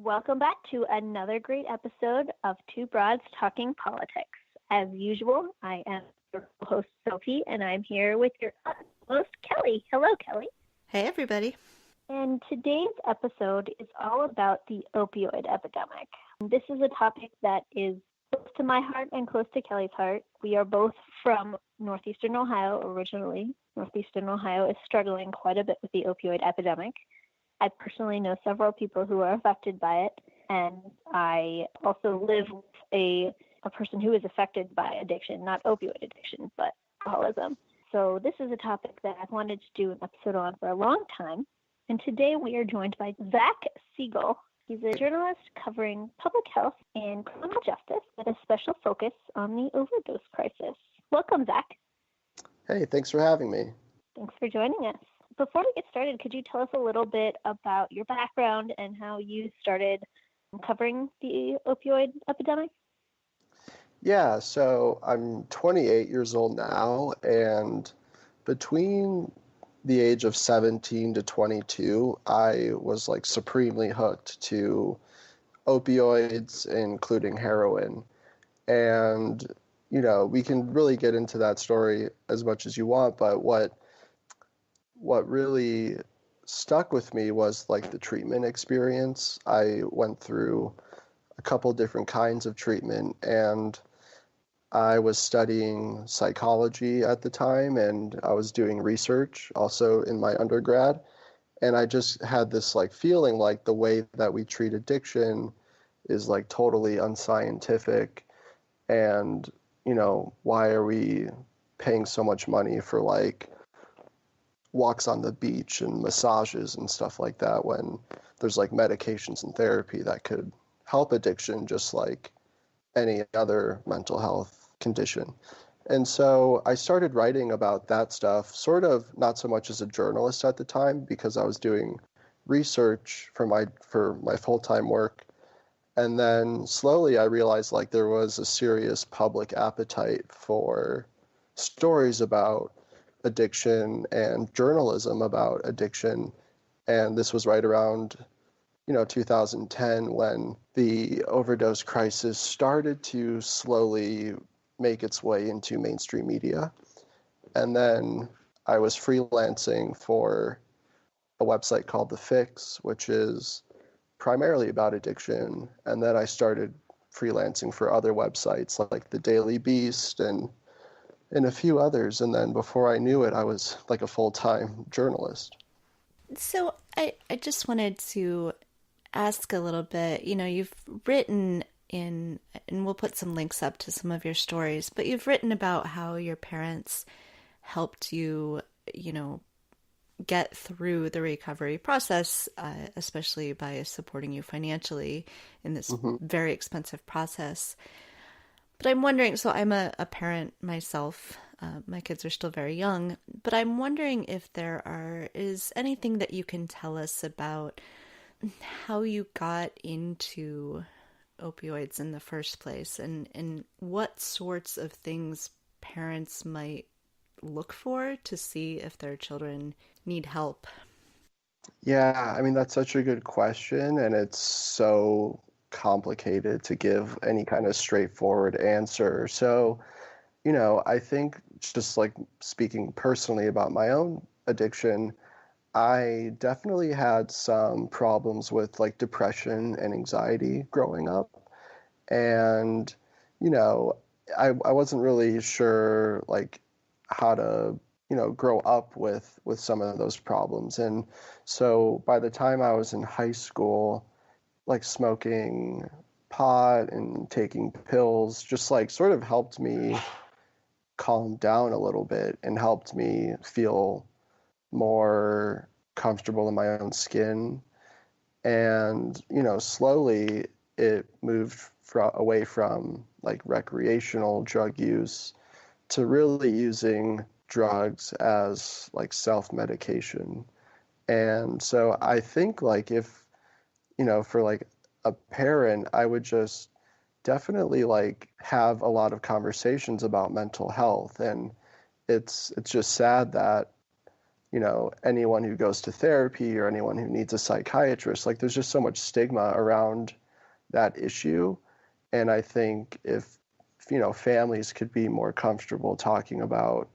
Welcome back to another great episode of Two Broads Talking Politics. As usual, I am your host, Sophie, and I'm here with your host, Kelly. Hello, Kelly. Hey, everybody. And today's episode is all about the opioid epidemic. This is a topic that is close to my heart and close to Kelly's heart. We are both from Northeastern Ohio originally. Northeastern Ohio is struggling quite a bit with the opioid epidemic. I personally know several people who are affected by it, and I also live with a person who is affected by addiction, not opioid addiction, but alcoholism. So this is a topic that I've wanted to do an episode on for a long time, and today we are joined by Zach Siegel. He's a journalist covering public health and criminal justice with a special focus on the overdose crisis. Welcome, Zach. Hey, thanks for having me. Thanks for joining us. Before we get started, could you tell us a little bit about your background and how you started covering the opioid epidemic? Yeah, so I'm 28 years old now, and between the age of 17 to 22, I was like supremely hooked to opioids, including heroin. And, you know, we can really get into that story as much as you want, but what really stuck with me was like the treatment experience. I went through a couple different kinds of treatment, and I was studying psychology at the time, and I was doing research also in my undergrad. And I just had this like feeling like the way that we treat addiction is like totally unscientific. And, you know, why are we paying so much money for like walks on the beach and massages and stuff like that when there's like medications and therapy that could help addiction just like any other mental health condition. And so I started writing about that stuff, sort of not so much as a journalist at the time because I was doing research for my full-time work. And then slowly I realized like there was a serious public appetite for stories about addiction and journalism about addiction. And this was right around, 2010 when the overdose crisis started to slowly make its way into mainstream media. And then I was freelancing for a website called The Fix, which is primarily about addiction. And then I started freelancing for other websites like The Daily Beast and a few others. And then before I knew it, I was like a full-time journalist. So I just wanted to ask a little bit, you've written and we'll put some links up to some of your stories, but you've written about how your parents helped you, get through the recovery process, especially by supporting you financially in this very expensive process. But I'm wondering, so I'm a parent myself, my kids are still very young, but I'm wondering if there is anything that you can tell us about how you got into opioids in the first place and what sorts of things parents might look for to see if their children need help. Yeah, I mean, that's such a good question, and it's so complicated to give any kind of straightforward answer. So, I think just like speaking personally about my own addiction, I definitely had some problems with like depression and anxiety growing up. And, I wasn't really sure like how to, grow up with some of those problems. And so by the time I was in high school, like smoking pot and taking pills just like sort of helped me calm down a little bit and helped me feel more comfortable in my own skin. And, slowly it moved away from like recreational drug use to really using drugs as like self-medication. And so I think like if, for like a parent, I would just definitely like have a lot of conversations about mental health. And it's just sad that, anyone who goes to therapy or anyone who needs a psychiatrist. Like, there's just so much stigma around that issue. And I think if families could be more comfortable talking about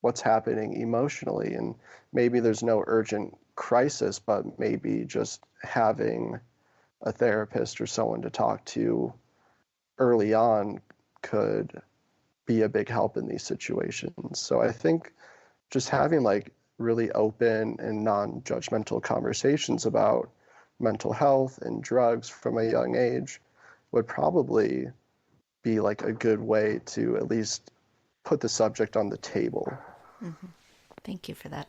what's happening emotionally, and maybe there's no urgent crisis, but maybe just having a therapist or someone to talk to early on could be a big help in these situations. So I think just having like really open and non-judgmental conversations about mental health and drugs from a young age would probably be like a good way to at least put the subject on the table. Mm-hmm. Thank you for that.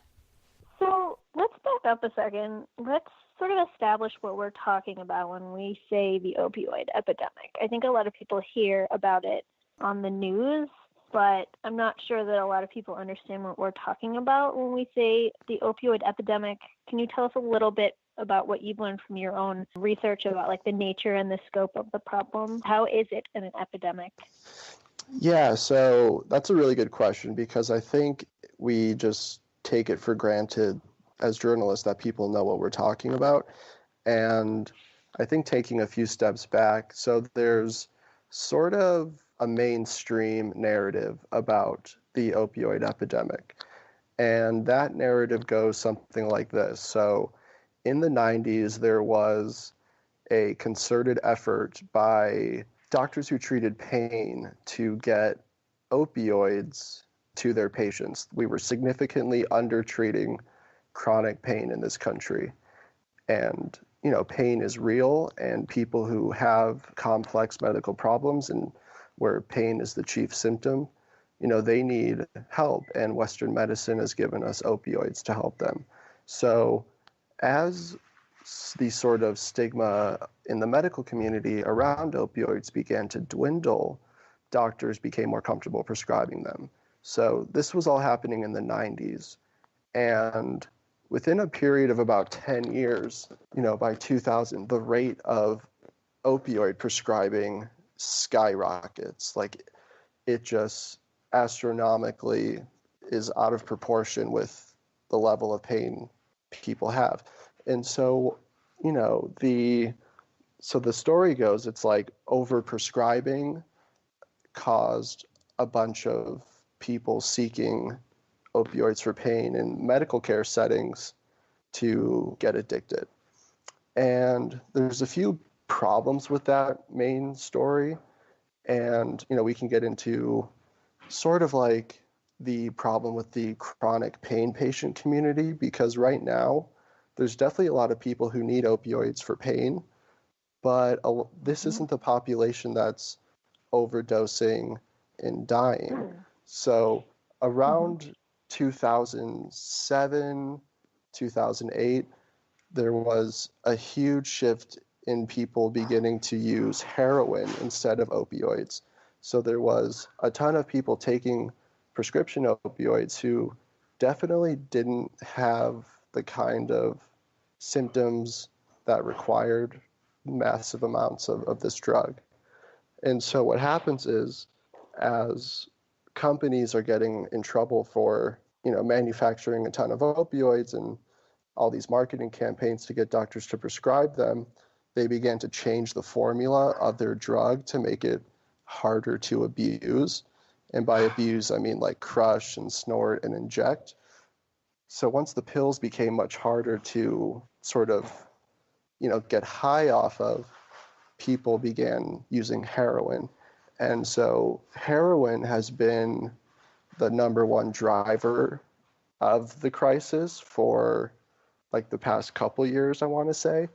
So let's back up a second. Let's sort of establish what we're talking about when we say the opioid epidemic. I think a lot of people hear about it on the news, but I'm not sure that a lot of people understand what we're talking about when we say the opioid epidemic. Can you tell us a little bit about what you've learned from your own research about like the nature and the scope of the problem? How is it an epidemic? Yeah, so that's a really good question, because I think we just take it for granted as journalists that people know what we're talking about. And I think taking a few steps back, so there's sort of a mainstream narrative about the opioid epidemic. And that narrative goes something like this. So in the 90s, there was a concerted effort by doctors who treated pain to get opioids to their patients. We were significantly under-treating chronic pain in this country. And, pain is real, and people who have complex medical problems and where pain is the chief symptom, they need help, and Western medicine has given us opioids to help them. So as the sort of stigma in the medical community around opioids began to dwindle, doctors became more comfortable prescribing them. So this was all happening in the 90s. And within a period of about 10 years, by 2000, the rate of opioid prescribing skyrockets. Like, it just astronomically is out of proportion with the level of pain people have. And so, the story goes, it's like overprescribing caused a bunch of people seeking opioids for pain in medical care settings to get addicted. And there's a few problems with that main story. And, we can get into sort of like the problem with the chronic pain patient community, because right now there's definitely a lot of people who need opioids for pain, but this isn't the population that's overdosing and dying. So around 2007, 2008, there was a huge shift in people beginning to use heroin instead of opioids. So there was a ton of people taking prescription opioids who definitely didn't have the kind of symptoms that required massive amounts of this drug. And so what happens is, as companies are getting in trouble for, manufacturing a ton of opioids and all these marketing campaigns to get doctors to prescribe them, they began to change the formula of their drug to make it harder to abuse. And by abuse, I mean like crush and snort and inject. So once the pills became much harder to sort of, get high off of, people began using heroin. And so heroin has been the number one driver of the crisis for like the past couple years, I want to say.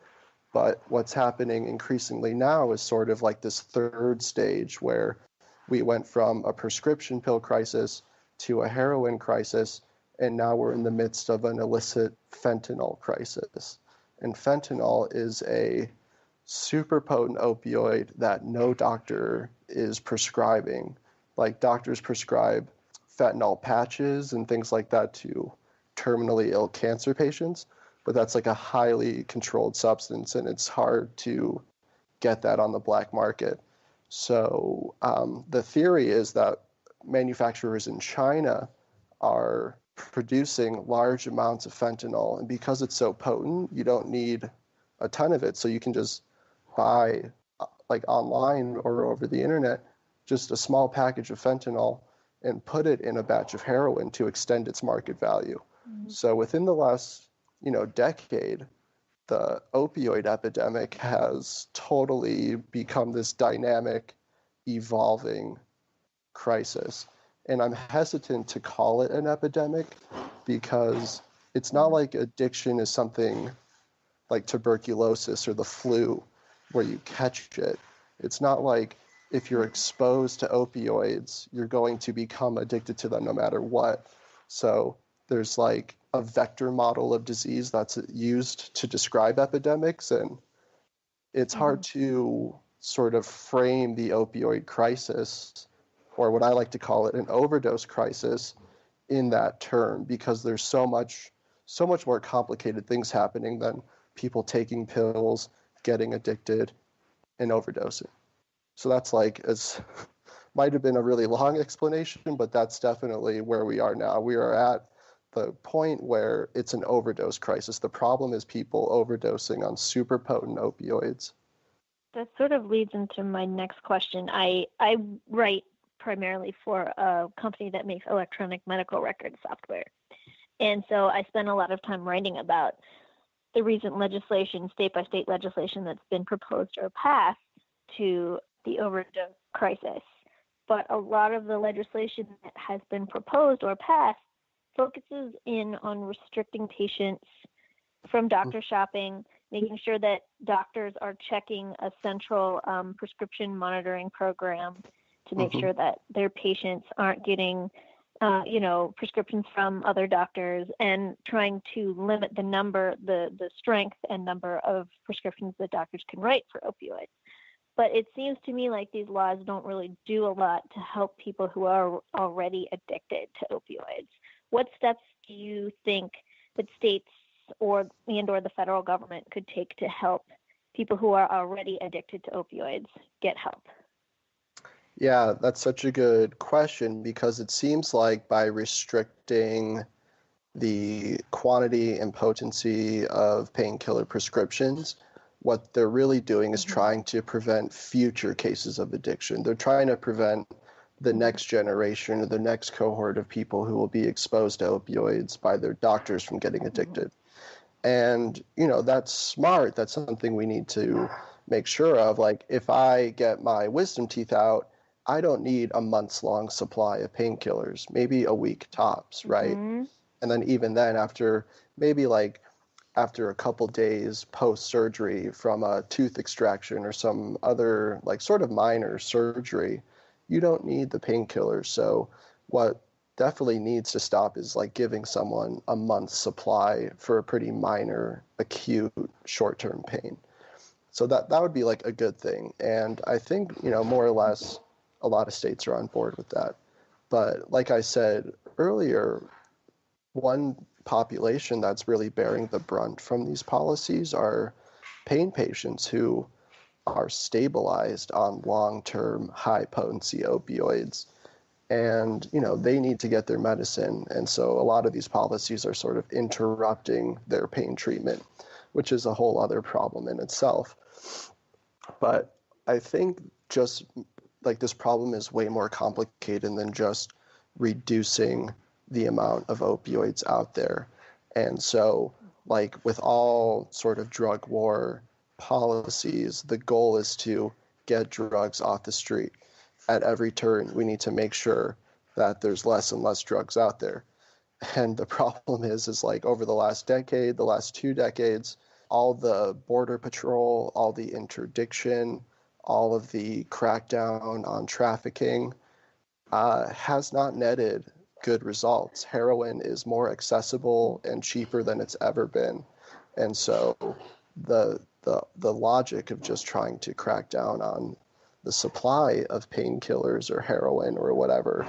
But what's happening increasingly now is sort of like this third stage where we went from a prescription pill crisis to a heroin crisis, and now we're in the midst of an illicit fentanyl crisis. And fentanyl is a super potent opioid that no doctor is prescribing. Like, doctors prescribe fentanyl patches and things like that to terminally ill cancer patients, but that's like a highly controlled substance, and it's hard to get that on the black market. So the theory is that manufacturers in China are producing large amounts of fentanyl. And because it's so potent, you don't need a ton of it. So you can just buy, like online or over the internet, just a small package of fentanyl and put it in a batch of heroin to extend its market value. Mm-hmm. So within the last, decade, the opioid epidemic has totally become this dynamic, evolving crisis. And I'm hesitant to call it an epidemic because it's not like addiction is something like tuberculosis or the flu where you catch it. It's not like if you're exposed to opioids, you're going to become addicted to them no matter what. So there's like a vector model of disease that's used to describe epidemics, and it's hard to sort of frame the opioid crisis, or what I like to call it, an overdose crisis, in that term, because there's so much more complicated things happening than people taking pills, getting addicted, and overdosing. So that's might have been a really long explanation, but that's definitely where we are now. We are at the point where it's an overdose crisis. The problem is people overdosing on super potent opioids. That sort of leads into my next question. I write primarily for a company that makes electronic medical record software. And so I spend a lot of time writing about the recent legislation, state-by-state legislation that's been proposed or passed to the overdose crisis. But a lot of the legislation that has been proposed or passed focuses in on restricting patients from doctor shopping, making sure that doctors are checking a central prescription monitoring program to make sure that their patients aren't getting, prescriptions from other doctors, and trying to limit the strength and number of prescriptions that doctors can write for opioids. But it seems to me like these laws don't really do a lot to help people who are already addicted to opioids. What steps do you think that states or the federal government could take to help people who are already addicted to opioids get help? Yeah, that's such a good question, because it seems like by restricting the quantity and potency of painkiller prescriptions, what they're really doing is trying to prevent future cases of addiction. They're trying to prevent the next generation or the next cohort of people who will be exposed to opioids by their doctors from getting addicted. And, that's smart. That's something we need to make sure of. Like, if I get my wisdom teeth out, I don't need a months-long supply of painkillers, maybe a week tops, right? And then even then, after a couple days post-surgery from a tooth extraction or some other sort of minor surgery, you don't need the painkillers. So what definitely needs to stop is giving someone a month's supply for a pretty minor, acute, short-term pain. So that would be a good thing. And I think, more or less, a lot of states are on board with that. But like I said earlier, one population that's really bearing the brunt from these policies are pain patients who are stabilized on long-term high-potency opioids. And, they need to get their medicine. And so a lot of these policies are sort of interrupting their pain treatment, which is a whole other problem in itself. But I think just this problem is way more complicated than just reducing the amount of opioids out there. And so with all sort of drug war policies, the goal is to get drugs off the street. At every turn, we need to make sure that there's less and less drugs out there. And the problem is over the last decade, the last 2 decades, all the border patrol, all the interdiction, all of the crackdown on trafficking has not netted good results. Heroin is more accessible and cheaper than it's ever been. And so the logic of just trying to crack down on the supply of painkillers or heroin or whatever